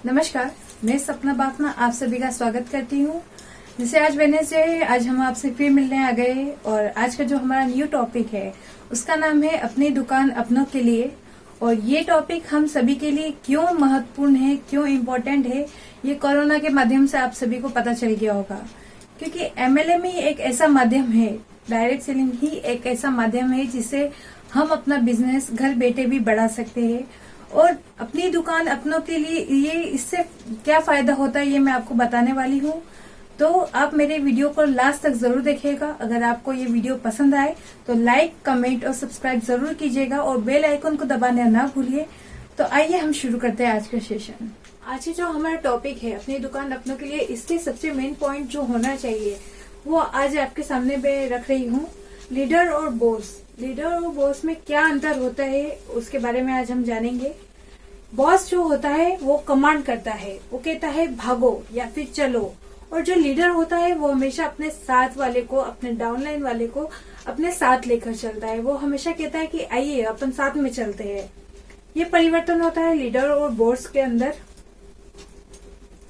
नमस्कार, मैं सपना बाफना आप सभी का स्वागत करती हूँ। जैसे आज वेडनेसडे है, आज हम आपसे फिर मिलने आ गए और आज का जो हमारा न्यू टॉपिक है उसका नाम है अपनी दुकान अपनों के लिए। और ये टॉपिक हम सभी के लिए क्यों महत्वपूर्ण है, क्यों इम्पोर्टेंट है, ये कोरोना के माध्यम से आप सभी को पता चल गया होगा। क्योंकि एमएलएम ही एक ऐसा माध्यम है, डायरेक्ट सेलिंग ही एक ऐसा माध्यम है जिससे हम अपना बिजनेस घर बैठे भी बढ़ा सकते हैं। और अपनी दुकान अपनों के लिए ये इससे क्या फायदा होता है ये मैं आपको बताने वाली हूँ। तो आप मेरे वीडियो को लास्ट तक जरूर देखिएगा। अगर आपको ये वीडियो पसंद आए तो लाइक, कमेंट और सब्सक्राइब जरूर कीजिएगा और बेल आइकन को दबाना ना भूलिए। तो आइए हम शुरू करते हैं आज का सेशन। आज जो हमारा टॉपिक है अपनी दुकान अपनों के लिए, इसके सबसे मेन पॉइंट जो होना चाहिए वो आज आपके सामने मैं रख रही हूँ। लीडर और बॉस। लीडर और बॉस में क्या अंतर होता है उसके बारे में आज हम जानेंगे। बॉस जो होता है वो कमांड करता है, वो कहता है भागो या फिर चलो। और जो लीडर होता है वो हमेशा अपने साथ वाले को, अपने डाउनलाइन वाले को अपने साथ लेकर चलता है। वो हमेशा कहता है कि आइए अपन साथ में चलते हैं। ये परिवर्तन होता है लीडर और बॉस के अंदर।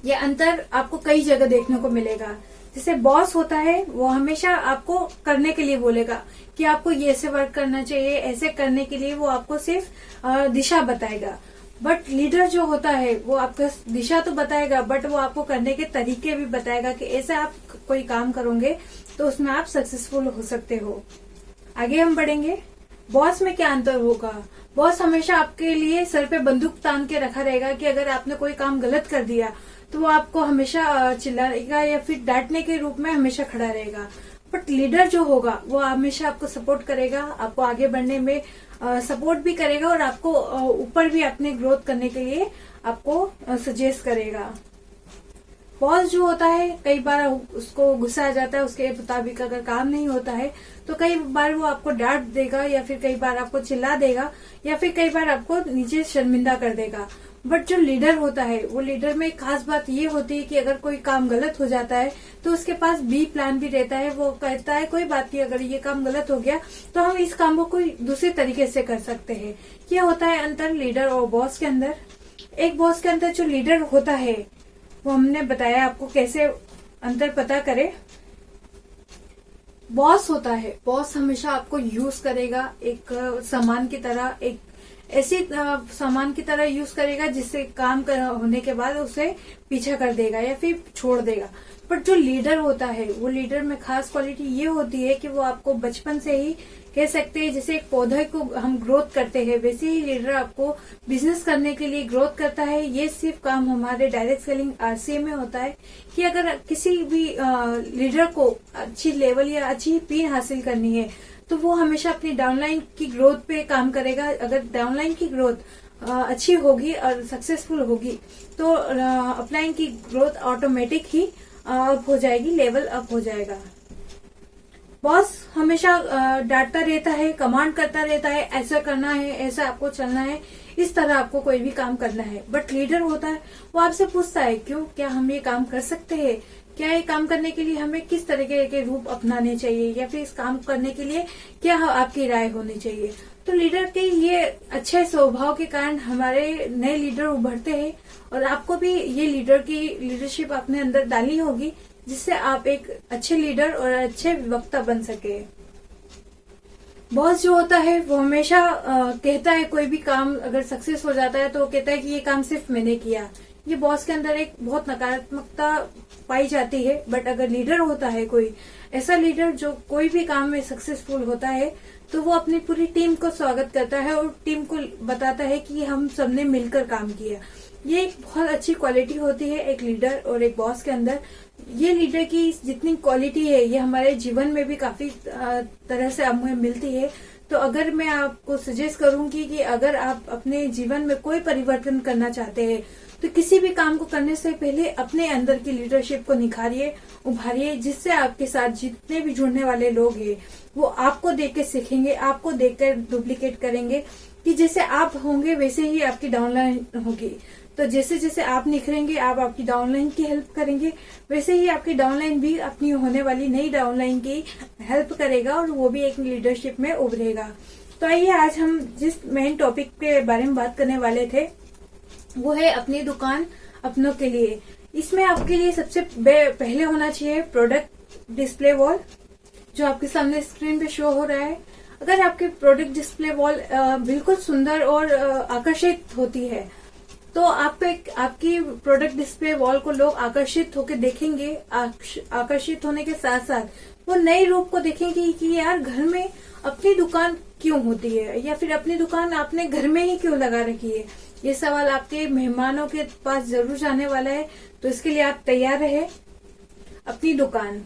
ये अंतर आपको कई जगह देखने को मिलेगा। जैसे बॉस होता है वो हमेशा आपको करने के लिए बोलेगा कि आपको ये ऐसे वर्क करना चाहिए, ऐसे करने के लिए वो आपको सिर्फ दिशा बताएगा। बट लीडर जो होता है वो आपको दिशा तो बताएगा बट वो आपको करने के तरीके भी बताएगा कि ऐसे आप कोई काम करोगे तो उसमें आप सक्सेसफुल हो सकते हो। आगे हम बढ़ेंगे। बॉस में क्या अंतर होगा। बॉस हमेशा आपके लिए सर पे बंदूक तान के रखा रहेगा कि अगर आपने कोई काम गलत कर दिया तो वो आपको हमेशा चिल्लाएगा या फिर डांटने के रूप में हमेशा खड़ा रहेगा। बट लीडर जो होगा वो हमेशा आपको सपोर्ट करेगा, आपको आगे बढ़ने में सपोर्ट भी करेगा और आपको ऊपर भी अपने ग्रोथ करने के लिए आपको सजेस्ट करेगा। बॉस जो होता है कई बार उसको गुस्सा आ जाता है, उसके मुताबिक अगर काम नहीं होता है तो कई बार वो आपको डांट देगा या फिर कई बार आपको चिल्ला देगा या फिर कई बार आपको नीचे शर्मिंदा कर देगा। बट जो लीडर होता है वो लीडर में खास बात ये होती है कि अगर कोई काम गलत हो जाता है तो उसके पास बी प्लान भी रहता है। वो कहता है कोई बात नहीं, अगर ये काम गलत हो गया तो हम इस काम को कोई दूसरे तरीके से कर सकते हैं। ये होता है अंतर लीडर और बॉस के अंदर। एक बॉस के अंदर जो लीडर होता है वो हमने बताया आपको कैसे अंतर पता करे। बॉस होता है, बॉस हमेशा आपको यूज करेगा एक सामान की तरह, एक ऐसी सामान की तरह यूज करेगा जिससे काम होने के बाद उसे पीछा कर देगा या फिर छोड़ देगा। बट जो लीडर होता है वो लीडर में खास क्वालिटी ये होती है कि वो आपको बचपन से ही कह सकते हैं, जैसे एक पौधे को हम ग्रोथ करते हैं वैसे ही लीडर आपको बिजनेस करने के लिए ग्रोथ करता है। ये सिर्फ काम हमारे डायरेक्ट सेलिंग आरसीए में होता है कि अगर किसी भी लीडर को अच्छी लेवल या अच्छी पिन हासिल करनी है तो वो हमेशा अपनी डाउनलाइन की ग्रोथ पे काम करेगा। अगर डाउनलाइन की ग्रोथ अच्छी होगी और सक्सेसफुल होगी तो अपलाइन की ग्रोथ ऑटोमेटिक ही अप हो जाएगी, लेवल अप हो जाएगा। बॉस हमेशा डांटता रहता है, कमांड करता रहता है, ऐसा करना है, ऐसा आपको चलना है, इस तरह आपको कोई भी काम करना है। बट लीडर होता है वो आपसे पूछता है क्यों, क्या हम ये काम कर सकते हैं, क्या ये काम करने के लिए हमें किस तरीके के रूप अपनाने चाहिए या फिर इस काम करने के लिए क्या आपकी राय होनी चाहिए। तो लीडर के ये अच्छे स्वभाव के कारण हमारे नए लीडर उभरते हैं और आपको भी ये लीडर की लीडरशिप अपने अंदर डाली होगी जिससे आप एक अच्छे लीडर और अच्छे वक्ता बन सके। बॉस जो होता है वो हमेशा कहता है कोई भी काम अगर सक्सेस हो जाता है तो वो कहता है कि ये काम सिर्फ मैंने किया। ये बॉस के अंदर एक बहुत नकारात्मकता पाई जाती है। बट अगर लीडर होता है कोई ऐसा लीडर जो कोई भी काम में सक्सेसफुल होता है तो वो अपनी पूरी टीम को स्वागत करता है और टीम को बताता है कि हम सबने मिलकर काम किया। ये एक बहुत अच्छी क्वालिटी होती है एक लीडर और एक बॉस के अंदर। ये लीडर की जितनी क्वालिटी है ये हमारे जीवन में भी काफी तरह से हमें मिलती है। तो अगर मैं आपको सजेस्ट करूंगी कि अगर आप अपने जीवन में कोई परिवर्तन करना चाहते हैं तो किसी भी काम को करने से पहले अपने अंदर की लीडरशिप को निखारिए, उभारिए, जिससे आपके साथ जितने भी जुड़ने वाले लोग हैं वो आपको देख के सीखेंगे, आपको देखकर डुप्लीकेट करेंगे कि जैसे आप होंगे वैसे ही आपकी डाउनलाइन होगी। तो जैसे जैसे आप निखरेंगे आप आपकी डाउनलाइन की हेल्प करेंगे, वैसे ही आपकी डाउनलाइन भी अपनी होने वाली नई डाउनलाइन की हेल्प करेगा और वो भी एक लीडरशिप में उभरेगा। तो आइए आज हम जिस मेन टॉपिक के बारे में बात करने वाले थे वो है अपनी दुकान अपनों के लिए। इसमें आपके लिए सबसे पहले होना चाहिए प्रोडक्ट डिस्प्ले वॉल, जो आपके सामने स्क्रीन पे शो हो रहा है। अगर आपके प्रोडक्ट डिस्प्ले वॉल बिल्कुल सुंदर और आकर्षित होती है, तो आपकी प्रोडक्ट डिस्प्ले वॉल को लोग आकर्षित होकर देखेंगे। आकर्षित होने के साथ साथ वो नए रूप को देखेंगे कि यार घर में अपनी दुकान क्यों होती है, या फिर अपनी दुकान आपने घर में ही क्यों लगा रखी है। ये सवाल आपके मेहमानों के पास जरूर जाने वाला है, तो इसके लिए आप तैयार रहे। अपनी दुकान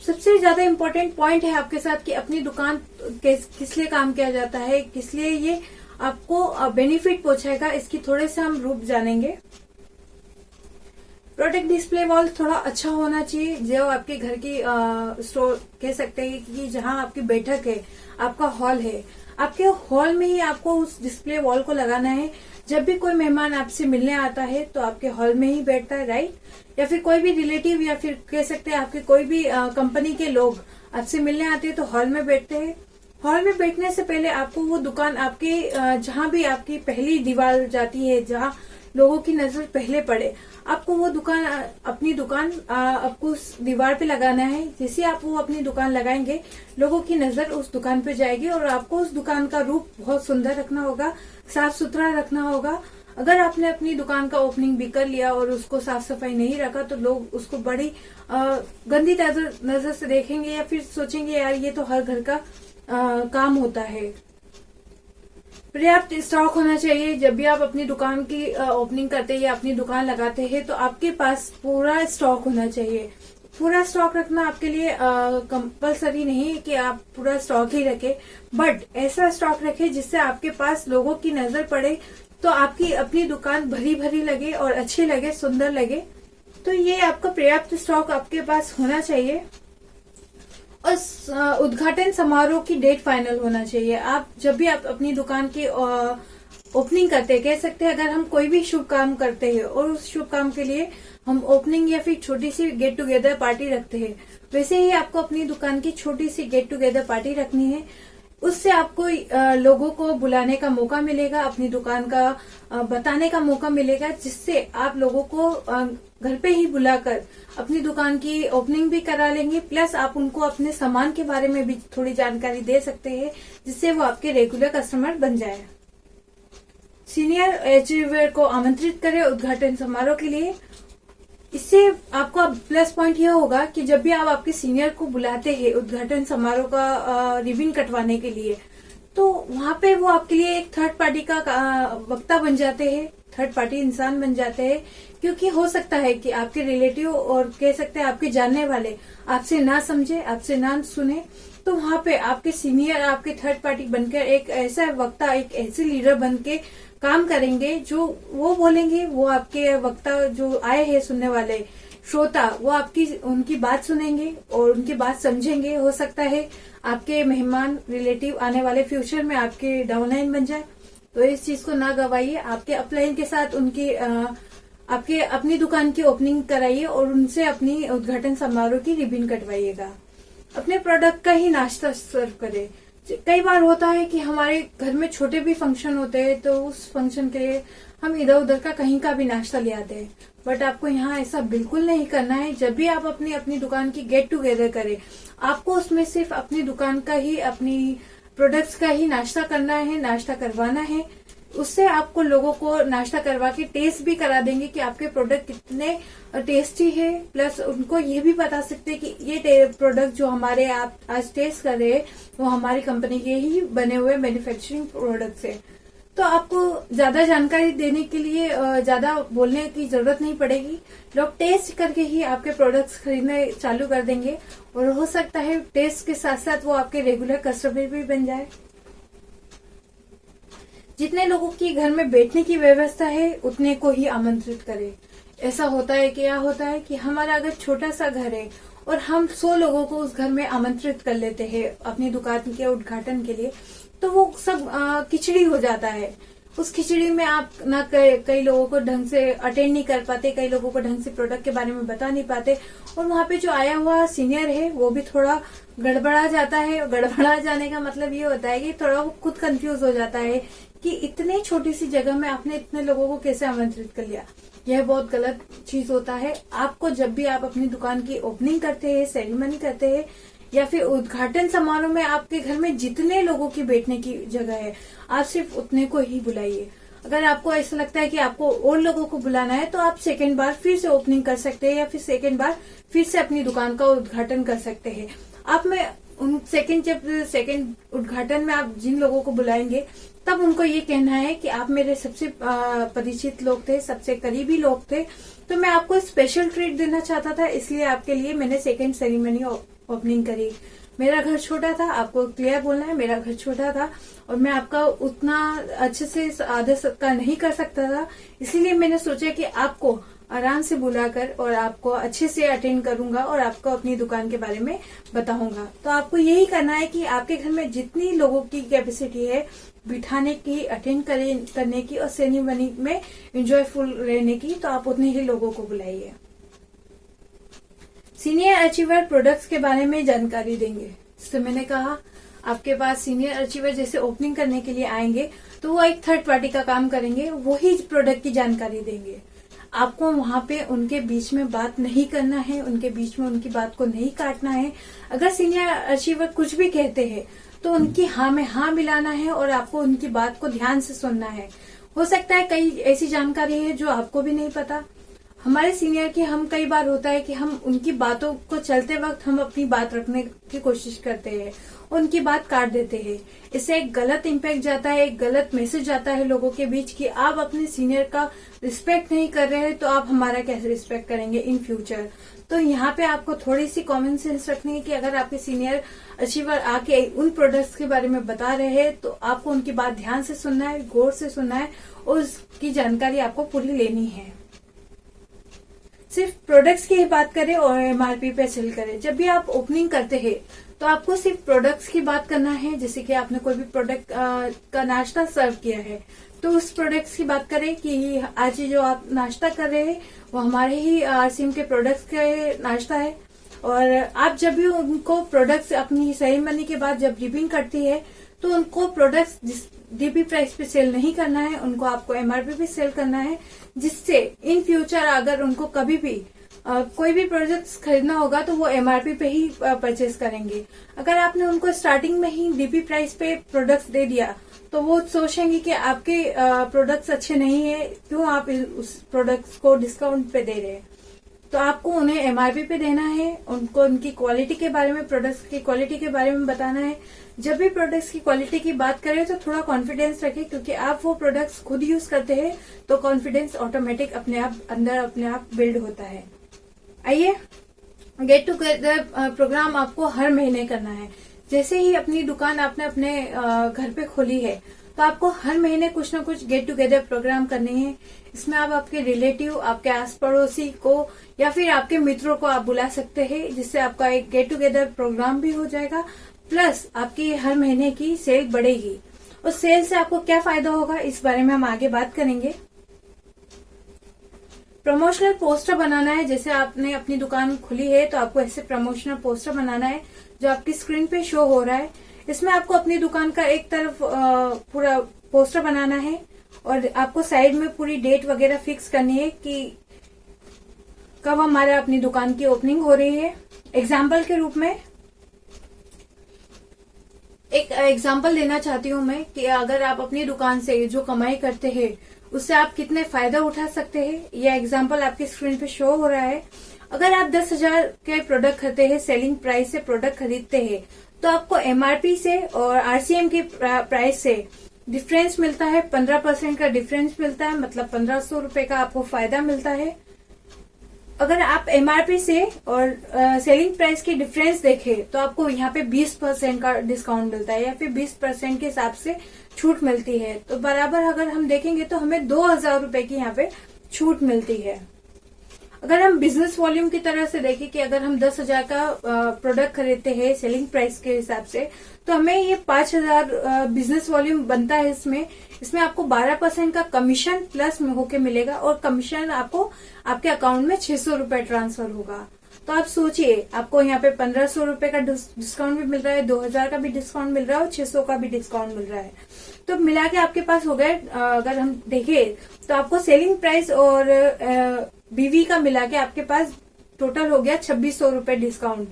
सबसे ज्यादा इम्पोर्टेंट पॉइंट है आपके साथ कि अपनी दुकान किस लिए काम किया जाता है, किस लिए ये आपको बेनिफिट पहुंचाएगा, इसकी थोड़े से हम रूप जानेंगे। प्रोडक्ट डिस्प्ले वॉल थोड़ा अच्छा होना चाहिए, जो आपके घर की स्टोर कह सकते हैं कि जहां आपकी बैठक है, आपका हॉल है, आपके हॉल में ही आपको उस डिस्प्ले वॉल को लगाना है। जब भी कोई मेहमान आपसे मिलने आता है तो आपके हॉल में ही बैठता है, राइट। या फिर कोई भी रिलेटिव या फिर कह सकते हैं आपके कोई भी कंपनी के लोग आपसे मिलने आते हैं तो हॉल में बैठते हैं। हॉल में बैठने से पहले आपको वो दुकान आपके जहां भी आपकी पहली दीवार जाती है, जहां लोगों की नजर पहले पड़े, आपको वो दुकान अपनी दुकान आपको उस दीवार पे लगाना है। जैसे आप वो अपनी दुकान लगाएंगे, लोगों की नजर उस दुकान पे जाएगी और आपको उस दुकान का रूप बहुत सुंदर रखना होगा, साफ सुथरा रखना होगा। अगर आपने अपनी दुकान का ओपनिंग भी कर लिया और उसको साफ सफाई नहीं रखा, तो लोग उसको बड़ी गंदी नजर से देखेंगे, या फिर सोचेंगे यार ये तो हर घर का काम होता है। पर्याप्त स्टॉक होना चाहिए। जब भी आप अपनी दुकान की ओपनिंग करते हैं या अपनी दुकान लगाते हैं, तो आपके पास पूरा स्टॉक होना चाहिए। पूरा स्टॉक रखना आपके लिए कंपलसरी नहीं है कि आप पूरा स्टॉक ही रखें, बट ऐसा स्टॉक रखें जिससे आपके पास लोगों की नजर पड़े तो आपकी अपनी दुकान भरी भरी लगे और अच्छी लगे, सुंदर लगे। तो ये आपका पर्याप्त स्टॉक आपके पास होना चाहिए। और उद्घाटन समारोह की डेट फाइनल होना चाहिए। आप जब भी आप अपनी दुकान की ओपनिंग करते हैं, कह सकते हैं अगर हम कोई भी शुभ काम करते हैं और उस शुभ काम के लिए हम ओपनिंग या फिर छोटी सी गेट टुगेदर पार्टी रखते हैं, वैसे ही आपको अपनी दुकान की छोटी सी गेट टुगेदर पार्टी रखनी है। उससे आपको लोगों को बुलाने का मौका मिलेगा, अपनी दुकान का बताने का मौका मिलेगा, जिससे आप लोगों को घर पे ही बुलाकर अपनी दुकान की ओपनिंग भी करा लेंगे। प्लस आप उनको अपने सामान के बारे में भी थोड़ी जानकारी दे सकते हैं, जिससे वो आपके रेगुलर कस्टमर बन जाए। सीनियर अचीवर को आमंत्रित करें उद्घाटन समारोह के लिए। इससे आपका प्लस पॉइंट यह होगा कि जब भी आप आपके सीनियर को बुलाते हैं उद्घाटन समारोह का रिबन कटवाने के लिए, तो वहां पे वो आपके लिए एक थर्ड पार्टी का वक्ता बन जाते हैं, थर्ड पार्टी इंसान बन जाते हैं। क्योंकि हो सकता है कि आपके रिलेटिव और कह सकते हैं आपके जानने वाले आपसे ना समझे, आपसे ना सुने, तो वहां पे आपके सीनियर आपके थर्ड पार्टी बनकर एक ऐसा वक्ता, एक ऐसे लीडर बन के काम करेंगे, जो वो बोलेंगे, वो आपके वक्ता जो आए हैं सुनने वाले श्रोता, वो उनकी बात सुनेंगे और उनकी बात समझेंगे। हो सकता है आपके मेहमान रिलेटिव आने वाले फ्यूचर में आपके डाउनलाइन बन जाए, तो इस चीज को ना गवाइए। आपके अपलाइन के साथ आपके अपनी दुकान की ओपनिंग कराइए और उनसे अपनी उद्घाटन समारोह की रिबन कटवाइएगा। अपने प्रोडक्ट का ही नाश्ता सर्व करें। कई बार होता है कि हमारे घर में छोटे भी फंक्शन होते हैं, तो उस फंक्शन के लिए हम इधर उधर का कहीं का भी नाश्ता ले आते हैं, बट आपको यहाँ ऐसा बिल्कुल नहीं करना है। जब भी आप अपनी दुकान की गेट टुगेदर करें, आपको उसमें सिर्फ अपनी दुकान का ही, अपनी प्रोडक्ट्स का ही नाश्ता करना है, नाश्ता करवाना है। उससे आपको लोगों को नाश्ता करवा के टेस्ट भी करा देंगे कि आपके प्रोडक्ट कितने टेस्टी है। प्लस उनको ये भी बता सकते हैं कि ये प्रोडक्ट जो हमारे आप आज टेस्ट कर रहे हैं, वो हमारी कंपनी के ही बने हुए मैन्युफैक्चरिंग प्रोडक्ट्स है। तो आपको ज्यादा जानकारी देने के लिए ज्यादा बोलने की जरूरत नहीं पड़ेगी। लोग टेस्ट करके ही आपके प्रोडक्ट्स खरीदने चालू कर देंगे, और हो सकता है टेस्ट के साथ साथ वो आपके रेगुलर कस्टमर भी बन जाए। जितने लोगों की घर में बैठने की व्यवस्था है, उतने को ही आमंत्रित करें। ऐसा होता है कि क्या होता है कि हमारा अगर छोटा सा घर है और हम 100 लोगों को उस घर में आमंत्रित कर लेते हैं अपनी दुकान के उद्घाटन के लिए, तो वो सब खिचड़ी हो जाता है। उस खिचड़ी में आप ना कई लोगों को ढंग से अटेंड नहीं कर पाते, कई लोगों को ढंग से प्रोडक्ट के बारे में बता नहीं पाते, और वहां पे जो आया हुआ सीनियर है वो भी थोड़ा गड़बड़ा जाता है। गड़बड़ा जाने का मतलब ये होता है कि थोड़ा वो खुद कंफ्यूज हो जाता है कि इतने छोटी सी जगह में आपने इतने लोगों को कैसे आमंत्रित कर लिया। यह बहुत गलत चीज होता है। आपको जब भी आप अपनी दुकान की ओपनिंग करते हैं, सेरेमनी करते हैं या फिर उद्घाटन समारोह में आपके घर में जितने लोगों की बैठने की जगह है, आप सिर्फ उतने को ही बुलाइए। अगर आपको ऐसा लगता है कि आपको और लोगों को बुलाना है तो आप सेकेंड बार फिर से ओपनिंग कर सकते हैं या फिर सेकेंड बार फिर से अपनी दुकान का उद्घाटन कर सकते हैं। आप में उन सेकेंड उद्घाटन में आप जिन लोगों को बुलाएंगे तब उनको ये कहना है कि आप मेरे सबसे परिचित लोग थे, सबसे करीबी लोग थे, तो मैं आपको स्पेशल ट्रीट देना चाहता था, इसलिए आपके लिए मैंने सेकेंड सेरेमनी ओपनिंग करी। मेरा घर छोटा था, आपको क्लियर बोलना है, मेरा घर छोटा था और मैं आपका उतना अच्छे से आदर सत्कार नहीं कर सकता था, इसीलिए मैंने सोचा कि आपको आराम से बुलाकर और आपको अच्छे से अटेंड करूंगा और आपको अपनी दुकान के बारे में बताऊंगा। तो आपको यही करना है कि आपके घर में जितनी लोगों की कैपेसिटी है बिठाने की, अटेंड करने की और सेरेमनी में एंजॉयफुल रहने की, तो आप उतने ही लोगों को बुलाइए। सीनियर अचीवर प्रोडक्ट्स के बारे में जानकारी देंगे। जैसे मैंने कहा, आपके पास सीनियर अचीवर जैसे ओपनिंग करने के लिए आएंगे तो वो एक थर्ड पार्टी का काम करेंगे, वही प्रोडक्ट की जानकारी देंगे। आपको वहां पे उनके बीच में बात नहीं करना है, उनके बीच में उनकी बात को नहीं काटना है। अगर सीनियर अचीवर कुछ भी कहते हैं तो उनकी हाँ में हाँ मिलाना है और आपको उनकी बात को ध्यान से सुनना है। हो सकता है कई ऐसी जानकारी है जो आपको भी नहीं पता। हमारे सीनियर की हम कई बार होता है कि हम उनकी बातों को चलते वक्त हम अपनी बात रखने की कोशिश करते हैं, उनकी बात काट देते हैं। इससे एक गलत इम्पैक्ट जाता है, एक गलत मैसेज जाता है लोगों के बीच कि आप अपने सीनियर का रिस्पेक्ट नहीं कर रहे हैं तो आप हमारा कैसे रिस्पेक्ट करेंगे इन फ्यूचर। तो यहाँ पे आपको थोड़ी सी कॉमन सेंस रखनी है कि अगर आपके सीनियर अचीवर आके उन प्रोडक्ट्स के बारे में बता रहे हैं तो आपको उनकी बात ध्यान से सुनना है, गौर से सुनना है और उसकी जानकारी आपको पूरी लेनी है। सिर्फ प्रोडक्ट्स की ही बात करें और एमआरपी पे सेल करें। जब भी आप ओपनिंग करते हैं तो आपको सिर्फ प्रोडक्ट्स की बात करना है। जैसे कि आपने कोई भी प्रोडक्ट का नाश्ता सर्व किया है तो उस प्रोडक्ट्स की बात करें कि आज जो आप नाश्ता कर रहे हैं वो हमारे ही आरसीएम के प्रोडक्ट्स के नाश्ता है। और आप जब भी उनको प्रोडक्ट्स अपनी सेरेमनी के बाद जब रिबिंग करती है तो उनको प्रोडक्ट्स डीपी प्राइस पे सेल नहीं करना है, उनको आपको एमआरपी पे सेल करना है, जिससे इन फ्यूचर अगर उनको कभी भी कोई भी प्रोडक्ट्स खरीदना होगा तो वो एमआरपी पे ही परचेज करेंगे। अगर आपने उनको स्टार्टिंग में ही डीपी प्राइस पे प्रोडक्ट्स दे दिया तो वो सोचेंगे कि आपके प्रोडक्ट्स अच्छे नहीं है, क्यों आप उस प्रोडक्ट्स को डिस्काउंट पे दे रहे हैं। तो आपको उन्हें एमआरपी पे देना है, उनको उनकी क्वालिटी के बारे में, प्रोडक्ट्स की क्वालिटी के बारे में बताना है। जब भी प्रोडक्ट्स की क्वालिटी की बात करें तो थोड़ा कॉन्फिडेंस रखें, क्योंकि आप वो प्रोडक्ट्स खुद यूज करते हैं तो कॉन्फिडेंस ऑटोमेटिक अपने आप बिल्ड होता है। आइए, गेट टूगेदर प्रोग्राम आपको हर महीने करना है। जैसे ही अपनी दुकान आपने अपने घर पे खोली है तो आपको हर महीने कुछ ना कुछ गेट टुगेदर प्रोग्राम करने हैं। इसमें आप आपके रिलेटिव, आपके आस पड़ोसी को या फिर आपके मित्रों को आप बुला सकते हैं, जिससे आपका एक गेट टुगेदर प्रोग्राम भी हो जाएगा, प्लस आपकी हर महीने की सेल बढ़ेगी। और सेल से आपको क्या फायदा होगा इस बारे में हम आगे बात करेंगे। प्रमोशनल पोस्टर बनाना है। जैसे आपने अपनी दुकान खुली है तो आपको ऐसे प्रमोशनल पोस्टर बनाना है जो आपकी स्क्रीन पे शो हो रहा है। इसमें आपको अपनी दुकान का एक तरफ पूरा पोस्टर बनाना है और आपको साइड में पूरी डेट वगैरह फिक्स करनी है कि कब हमारा अपनी दुकान की ओपनिंग हो रही है। एग्जाम्पल के रूप में एक एग्जाम्पल देना चाहती हूँ मैं कि अगर आप अपनी दुकान से जो कमाई करते हैं उससे आप कितने फायदा उठा सकते हैं। यह एग्जाम्पल आपकी स्क्रीन पे शो हो रहा है। अगर आप 10,000 के प्रोडक्ट खरीदते हैं, सेलिंग प्राइस से प्रोडक्ट खरीदते हैं, तो आपको एमआरपी से और आरसीएम की प्राइस से डिफरेंस मिलता है। 15% का डिफरेंस मिलता है, मतलब 1500 रुपए का आपको फायदा मिलता है। अगर आप एमआरपी से और सेलिंग प्राइस की डिफरेंस देखें तो आपको यहाँ पे 20% का डिस्काउंट मिलता है या फिर 20% के हिसाब से छूट मिलती है। तो बराबर अगर हम देखेंगे तो हमें 2,000 रुपए की यहाँ पे छूट मिलती है। अगर हम बिजनेस वॉल्यूम की तरह से देखें कि अगर हम 10,000 का प्रोडक्ट खरीदते हैं सेलिंग प्राइस के हिसाब से, तो हमें ये 5,000 बिजनेस वॉल्यूम बनता है। इसमें आपको 12% का कमीशन प्लस में होके मिलेगा और कमीशन आपको आपके अकाउंट में 600 रुपए ट्रांसफर होगा। तो आप सोचिए, आपको यहाँ पे 1,500 रुपए का डिस्काउंट भी मिल रहा है, 2,000 का भी डिस्काउंट मिल रहा है और 600 का भी डिस्काउंट मिल रहा है। तो मिला के आपके पास हो गए, अगर हम देखें तो आपको सेलिंग प्राइस और बीवी का मिला के आपके पास टोटल हो गया 2600 रुपए डिस्काउंट।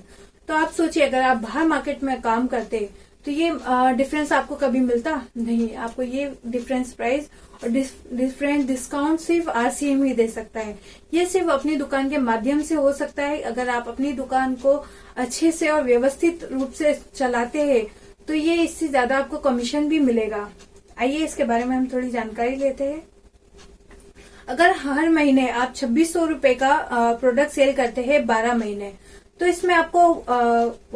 तो आप सोचिए अगर आप बाहर मार्केट में काम करते तो ये डिफरेंस आपको कभी मिलता नहीं। आपको ये डिफरेंस प्राइस और डिफरेंट डिस्काउंट सिर्फ आरसीएम ही दे सकता है। ये सिर्फ अपनी दुकान के माध्यम से हो सकता है। अगर आप अपनी दुकान को अच्छे से और व्यवस्थित रूप से चलाते हैं तो ये इससे ज्यादा आपको कमीशन भी मिलेगा। आइए इसके बारे में हम थोड़ी जानकारी लेते हैं। अगर हर महीने आप 2600 रुपए का प्रोडक्ट सेल करते हैं 12 महीने, तो इसमें आपको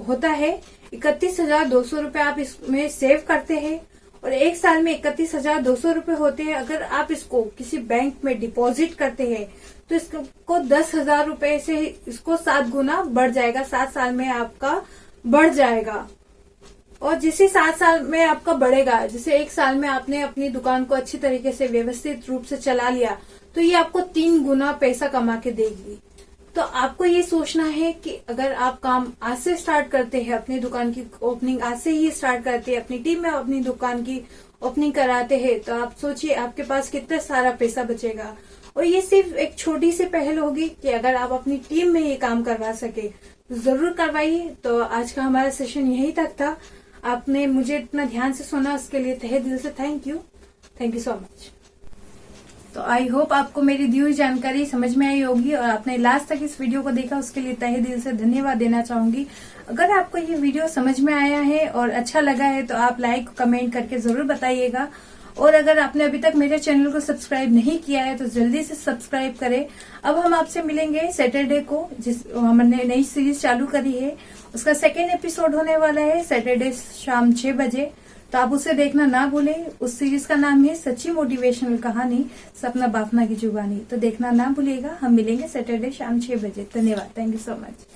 होता है 31,200 रुपए आप इसमें सेव करते हैं और एक साल में 31,200 रुपए होते हैं। अगर आप इसको किसी बैंक में डिपॉजिट करते हैं तो इसको 10,000 रुपए से इसको 7 गुना बढ़ जाएगा। 7 साल में आपका बढ़ जाएगा। और जिसे 7 साल में आपका बढ़ेगा, जैसे एक साल में आपने अपनी दुकान को अच्छी तरीके से व्यवस्थित रूप से चला लिया तो ये आपको 3 गुना पैसा कमा के देगी। तो आपको ये सोचना है कि अगर आप काम आज से स्टार्ट करते हैं, अपनी दुकान की ओपनिंग आज से ही स्टार्ट करते हैं, अपनी टीम में अपनी दुकान की ओपनिंग कराते हैं, तो आप सोचिए आपके पास कितना सारा पैसा बचेगा। और ये सिर्फ एक छोटी सी पहल होगी कि अगर आप अपनी टीम में ये काम करवा सके तो जरूर करवाइए। तो आज का हमारा सेशन यही तक था। आपने मुझे इतना ध्यान से सुना, उसके लिए तहे दिल से थैंक यू सो मच। तो आई होप आपको मेरी दी हुई जानकारी समझ में आई होगी और आपने लास्ट तक इस वीडियो को देखा, उसके लिए तहे दिल से धन्यवाद देना चाहूंगी। अगर आपको ये वीडियो समझ में आया है और अच्छा लगा है तो आप लाइक कमेंट करके जरूर बताइएगा। और अगर आपने अभी तक मेरे चैनल को सब्सक्राइब नहीं किया है तो जल्दी से सब्सक्राइब करें। अब हम आपसे मिलेंगे सैटरडे को, जिस हमने नई सीरीज चालू करी है, उसका सेकेंड एपिसोड होने वाला है सैटरडे शाम 6 बजे। तो आप उसे देखना ना भूलें। उस सीरीज का नाम है सच्ची मोटिवेशनल कहानी सपना बाफना की जुबानी। तो देखना ना भूलिएगा। हम मिलेंगे सैटरडे शाम 6 बजे। धन्यवाद। Thank you so much.